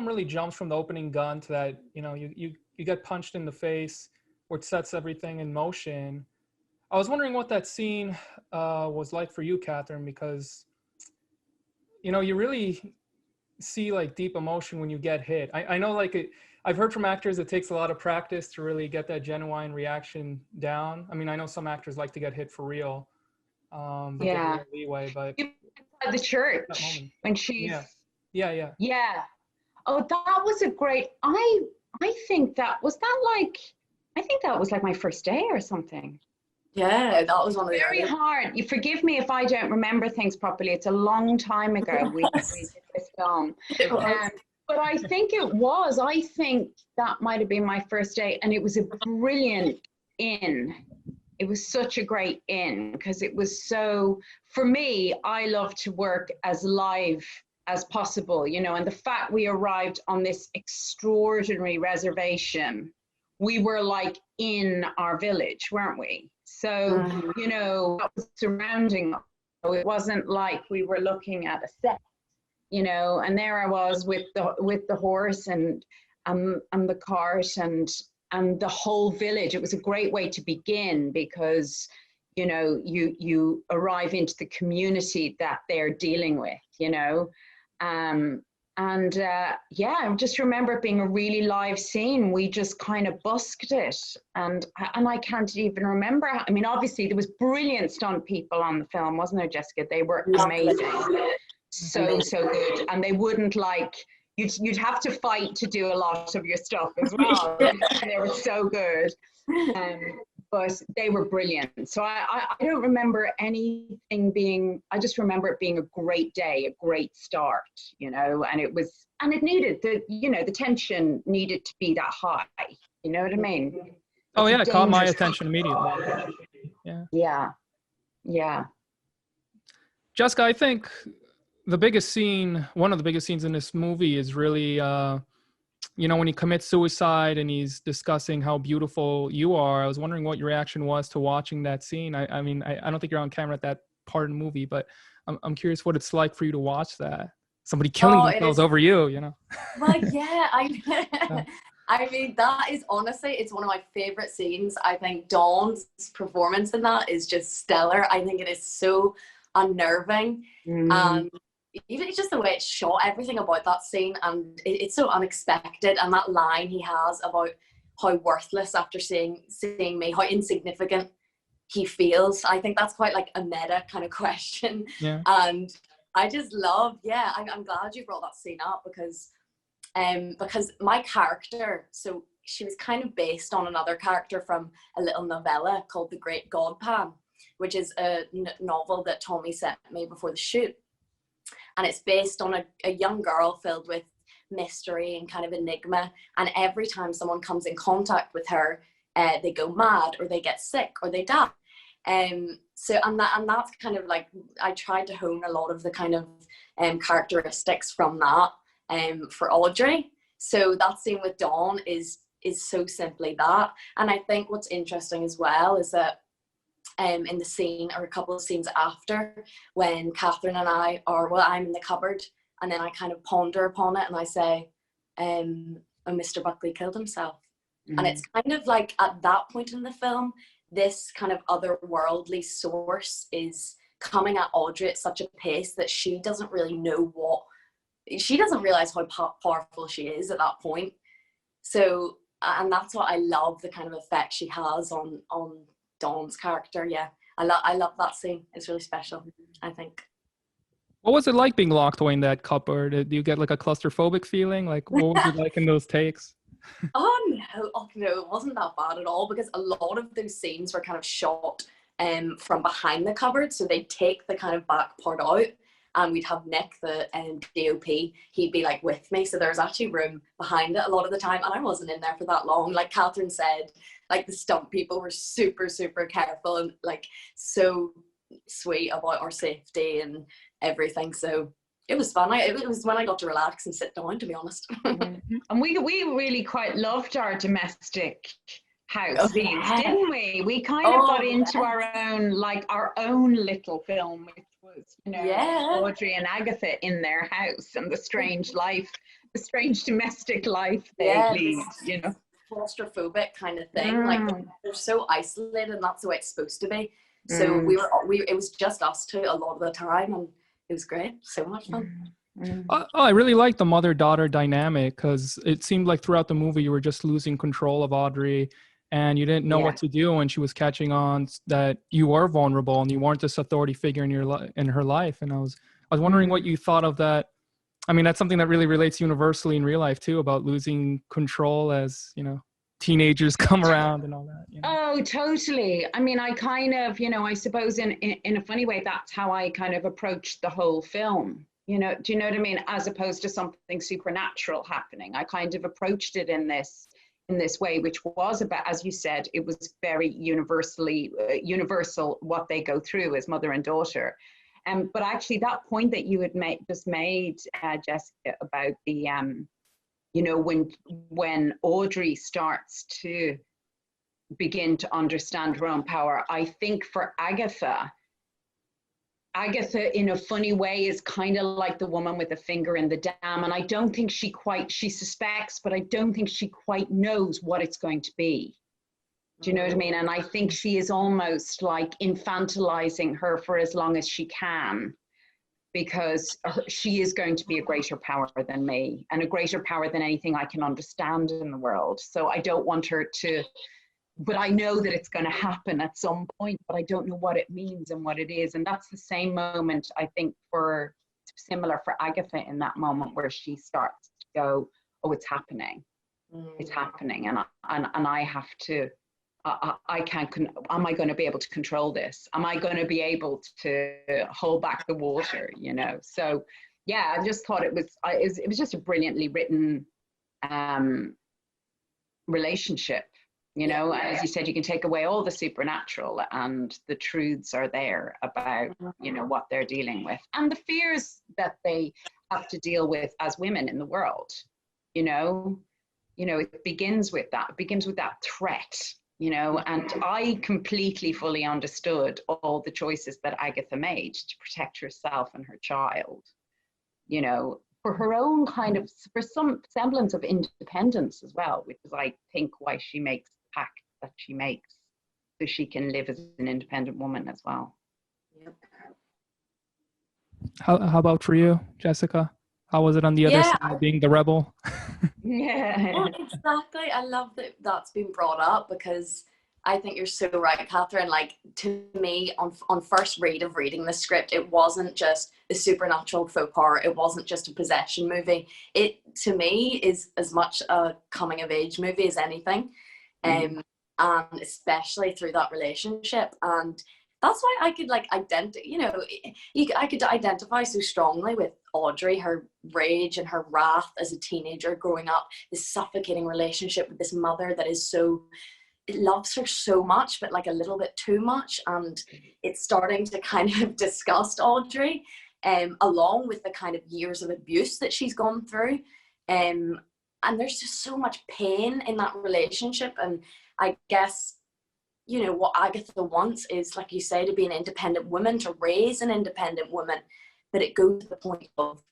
really jumps from the opening gun to that, you get punched in the face, which sets everything in motion. I was wondering what that scene was like for you, Catherine, because, you really see like deep emotion when you get hit. I know I've heard from actors it takes a lot of practice to really get that genuine reaction down. I mean, I know some actors like to get hit for real. They get a little leeway, but the church when she's yeah. Oh, that was a great. I think that was like my first day or something. Yeah, that was one of the very hard. You forgive me if I don't remember things properly. It's a long time ago we did this film. But I think it was. I think that might have been my first day, and it was a brilliant in. It was such a great in because it was so. For me, I love to work as live as possible, and the fact we arrived on this extraordinary reservation, we were like in our village, weren't we? So, that was surrounding us. So it wasn't like we were looking at a set, and there I was with the horse and the cart and the whole village. It was a great way to begin because, you arrive into the community that they're dealing with, I just remember it being a really live scene. We just kind of busked it, and I can't even remember. I mean, obviously there was brilliant stunt people on the film, wasn't there, Jessica? They were amazing, so good, and they wouldn't you'd have to fight to do a lot of your stuff as well. They were so good. But they were brilliant. So I don't remember anything being, I just remember it being a great day, a great start, and it needed the tension needed to be that high. You know what I mean? Oh yeah, it caught my attention immediately. Yeah. Jessica, I think one of the biggest scenes in this movie is really, when he commits suicide and he's discussing how beautiful you are. I was wondering what your reaction was to watching that scene. I mean, I don't think you're on camera at that part of the movie, but I'm curious what it's like for you to watch that. Somebody killing themselves over you, Well, yeah, I mean, that is honestly, it's one of my favorite scenes. I think Dawn's performance in that is just stellar. I think it is so unnerving. And even just the way it's shot, everything about that scene, and it's so unexpected. And that line he has about how worthless after seeing me, how insignificant he feels. I think that's quite like a meta kind of question. Yeah. And I just love, I'm glad you brought that scene up because my character, so she was kind of based on another character from a little novella called The Great Godpan, which is a novel that Tommy sent me before the shoot. And it's based on a young girl filled with mystery and kind of enigma. And every time someone comes in contact with her, they go mad or they get sick or they die. So that's kind of like, I tried to hone a lot of the kind of characteristics from that for Audrey. So that scene with Dawn is so simply that. And I think what's interesting as well is that in the scene or a couple of scenes after, when Catherine and I'm in the cupboard and then I kind of ponder upon it and I say, Mr. Buckley killed himself. And it's kind of like at that point in the film, this kind of otherworldly source is coming at Audrey at such a pace that she doesn't really know she doesn't realize how powerful she is at that point. So, and that's what I love, the kind of effect she has on Dawn's character. Yeah, I love that scene. It's really special, I think. What was it like being locked away in that cupboard? Did you get like a claustrophobic feeling? Like, what was it like in those takes? Oh no, it wasn't that bad at all, because a lot of those scenes were kind of shot from behind the cupboard, so they'd take the kind of back part out, and we'd have Nick, the DOP, he'd be like with me, so there's actually room behind it a lot of the time, and I wasn't in there for that long. Like Catherine said, like the stunt people were super, super careful and like so sweet about our safety and everything, so it was fun. It was when I got to relax and sit down, to be honest. And we really quite loved our domestic house scenes, didn't we? We kind of got into our own little film, which was, Audrey and Agatha in their house and the strange life the strange domestic life they lead, you know. Claustrophobic kind of thing. Like they're so isolated, and that's the way it's supposed to be. So it was just us two a lot of the time, and it was great. So much fun. I really like the mother-daughter dynamic, because it seemed like throughout the movie you were just losing control of Audrey, and you didn't know what to do, and she was catching on that you were vulnerable and you weren't this authority figure in her life. And I was wondering what you thought of that. I mean, that's something that really relates universally in real life too, about losing control as, you know, teenagers come around and all that. You know? Oh, totally. I mean, I kind of, you know, I suppose in a funny way, that's how I kind of approached the whole film. You know, do you know what I mean? As opposed to something supernatural happening, I kind of approached it in this way, which was about, as you said, it was very universal what they go through as mother and daughter. But actually, that point that you had just made, Jessica, about the, you know, when Audrey starts to begin to understand her own power, I think for Agatha in a funny way is kind of like the woman with the finger in the dam. And I don't think she suspects, but I don't think she quite knows what it's going to be. Do you know what I mean? And I think she is almost like infantilizing her for as long as she can, because she is going to be a greater power than me, and a greater power than anything I can understand in the world. So I don't want her to, but I know that it's going to happen at some point, but I don't know what it means and what it is. And that's the same moment, I think, similar for Agatha in that moment where she starts to go, oh, it's happening. It's happening. And I have to, I can't, am I going to be able to control this? Am I going to be able to hold back the water, you know? So yeah, I just thought it was just a brilliantly written relationship. You know, as you said, you can take away all the supernatural and the truths are there about, you know, what they're dealing with and the fears that they have to deal with as women in the world. You know, it begins with that threat, you know, and I completely fully understood all the choices that Agatha made to protect herself and her child, you know, for her own kind of, for some semblance of independence as well, which is, I think, why she makes the pact that she makes, so she can live as an independent woman as well. Yep. How about for you, Jessica? How was it on the other side, being the rebel? Well, exactly. I love that that's been brought up, because I think you're so right, Catherine. Like, to me, on first read of reading the script, it wasn't just a supernatural faux pas. It wasn't just a possession movie. It, to me, is as much a coming of age movie as anything, and especially through that relationship. And that's why I could I could identify so strongly with Audrey, her rage and her wrath as a teenager growing up, this suffocating relationship with this mother that is so, it loves her so much, but like a little bit too much. And it's starting to kind of disgust Audrey, along with the kind of years of abuse that she's gone through. And there's just so much pain in that relationship. And I guess, you know, what Agatha wants is, like you say, to be an independent woman, to raise an independent woman. But it goes to the point of,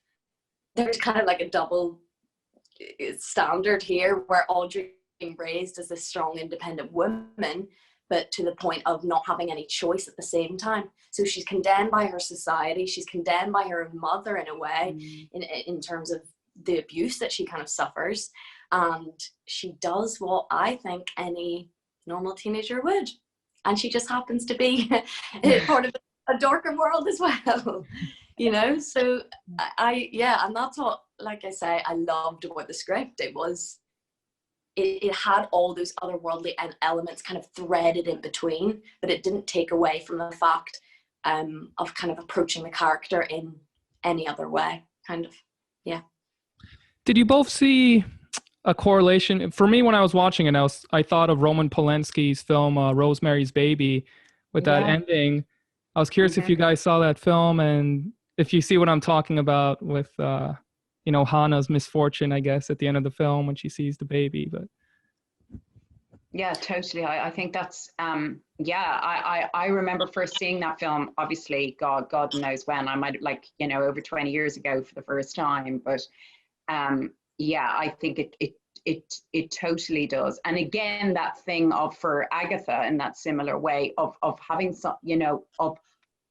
there's kind of like a double standard here, where Audrey being raised as a strong, independent woman, but to the point of not having any choice at the same time. So she's condemned by her society, she's condemned by her mother in a way, in terms of the abuse that she kind of suffers. And she does what I think any normal teenager would, and she just happens to be part of a darker world as well, you know. So and that's what, like I say, I loved about the script. It had all those otherworldly elements kind of threaded in between, but it didn't take away from the fact of kind of approaching the character in any other way, kind of. Did you both see a correlation? For me, when I was watching it, I thought of Roman Polanski's film Rosemary's Baby, with that ending. I was curious if you guys saw that film, and if you see what I'm talking about with you know, Hannah's misfortune, I guess, at the end of the film when she sees the baby. But yeah, totally. I think that's I remember first seeing that film, obviously, God knows when. I might have, like, you know, over 20 years ago for the first time, but yeah, I think it totally does. And again, that thing of, for Agatha, in that similar way of having some, you know, of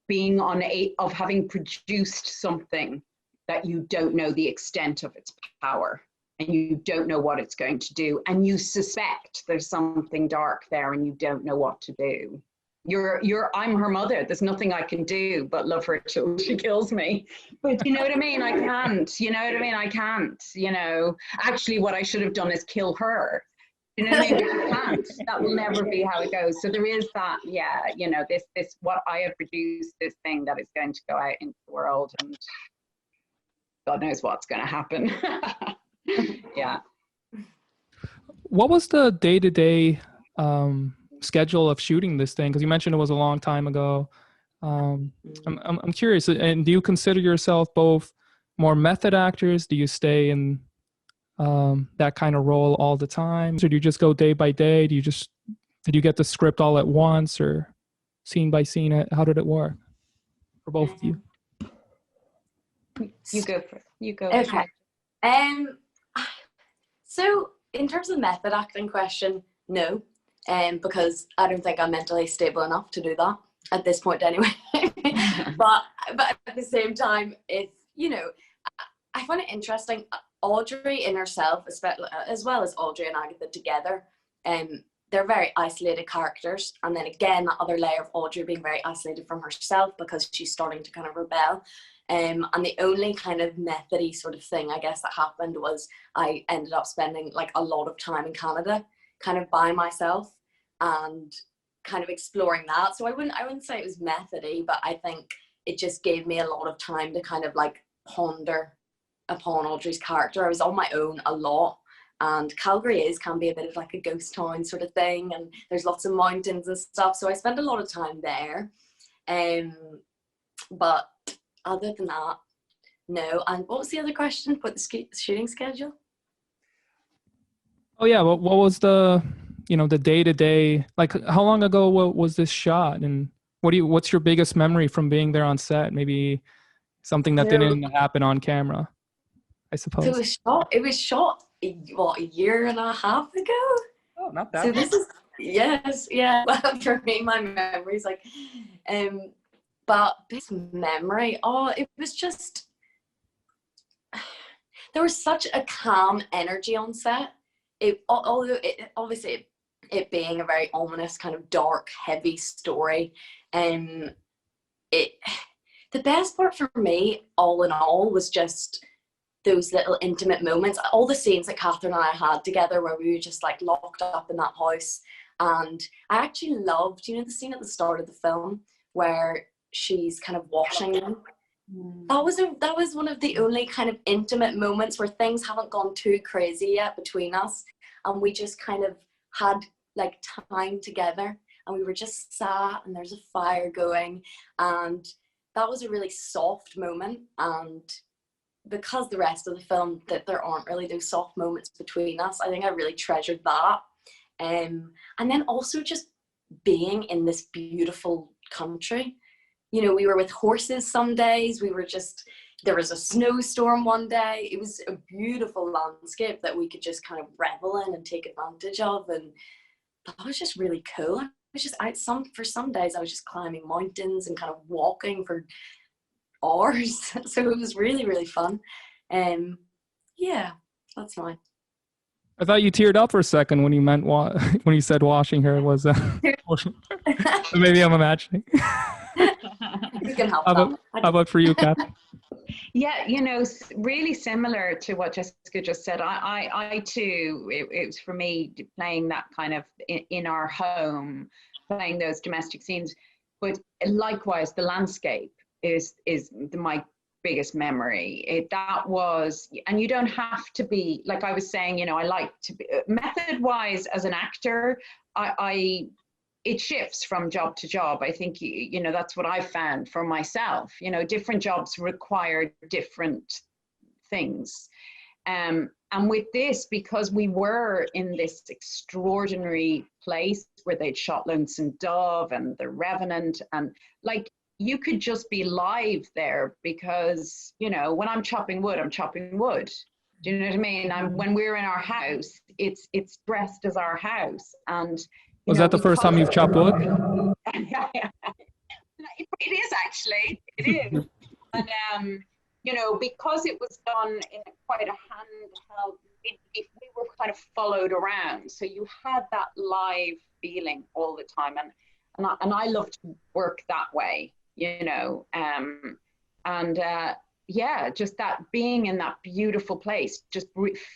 being of having produced something that you don't know the extent of its power, and you don't know what it's going to do, and you suspect there's something dark there, and you don't know what to do. I'm her mother. There's nothing I can do but love her till she kills me. But you know what I mean? I can't. You know what I mean? I can't. You know, actually, what I should have done is kill her. You know what I mean? But I can't. That will never be how it goes. So there is that. Yeah. You know, this what I have produced, this thing that is going to go out into the world, and God knows what's going to happen. Yeah. What was the day-to-day schedule of shooting this thing? Because you mentioned it was a long time ago. I'm curious, and do you consider yourself both more method actors? Do you stay in that kind of role all the time, or do you just go day by day? Did you get the script all at once, or scene by scene? How did it work for both of you? You go for it. You go. Okay. So in terms of the method acting question, no, because I don't think I'm mentally stable enough to do that at this point anyway. but at the same time, if, you know, I find it interesting, Audrey in herself, especially, as well as Audrey and Agatha together, they're very isolated characters. And then again, that other layer of Audrey being very isolated from herself because she's starting to kind of rebel. And the only kind of methody sort of thing, I guess, that happened was I ended up spending like a lot of time in Canada, kind of by myself, and kind of exploring that. So I wouldn't say it was methody, but I think it just gave me a lot of time to kind of like ponder upon Audrey's character. I was on my own a lot, and Calgary can be a bit of like a ghost town sort of thing, and there's lots of mountains and stuff. So I spent a lot of time there. But other than that, no. And what was the other question? What the shooting schedule? Oh yeah, what was the, you know, the day-to-day, like how long ago was this shot, and what's your biggest memory from being there on set? Maybe something that didn't happen on camera, I suppose. It was shot what, a year and a half ago? Oh, not that. So this is, yes, yeah. Well, for me, my memory's like, but this memory, it was just, there was such a calm energy on set. Although obviously it being a very ominous, kind of dark, heavy story, the best part for me, all in all, was just those little intimate moments. All the scenes that Catherine and I had together where we were just like locked up in that house. And I actually loved, you know, the scene at the start of the film where she's kind of washing them. That was one of the only kind of intimate moments where things haven't gone too crazy yet between us, and we just kind of had like time together, and we were just sat and there's a fire going, and that was a really soft moment. And because the rest of the film that there aren't really those soft moments between us, I think I really treasured that. And then also just being in this beautiful country. You know, we were with horses some days, there was a snowstorm one day. It was a beautiful landscape that we could just kind of revel in and take advantage of, and that was just really cool. It was just, for some days I was just climbing mountains and kind of walking for hours. So it was really, really fun. Yeah, that's mine. I thought you teared up for a second when you meant when you said washing her was. Maybe I'm imagining. You can help. How about for you, Kat? Yeah, you know, really similar to what Jessica just said. I too, it was for me playing that kind of in our home, playing those domestic scenes. But likewise, the landscape is my biggest memory. That was, and you don't have to be, like I was saying, you know, I like to be method-wise as an actor. It shifts from job to job. I think, you know, that's what I found for myself. You know, different jobs require different things. And with this, because we were in this extraordinary place where they'd shot Lonesome Dove and The Revenant, and like, you could just be live there because, you know, when I'm chopping wood, I'm chopping wood. Do you know what I mean? And when we're in our house, it's dressed as our house. And was that the first time you've chopped wood? It is actually. It is. And you know, because it was done in quite a handheld, we were kind of followed around, so you had that live feeling all the time. And I love to work that way, you know. Yeah, just that being in that beautiful place, just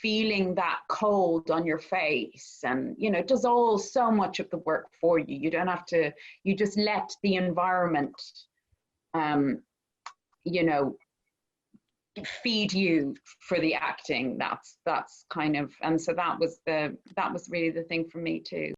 feeling that cold on your face, and you know, it does so much of the work for you. You don't have to, you just let the environment you know, feed you for the acting. That's kind of, and so that was really the thing for me too.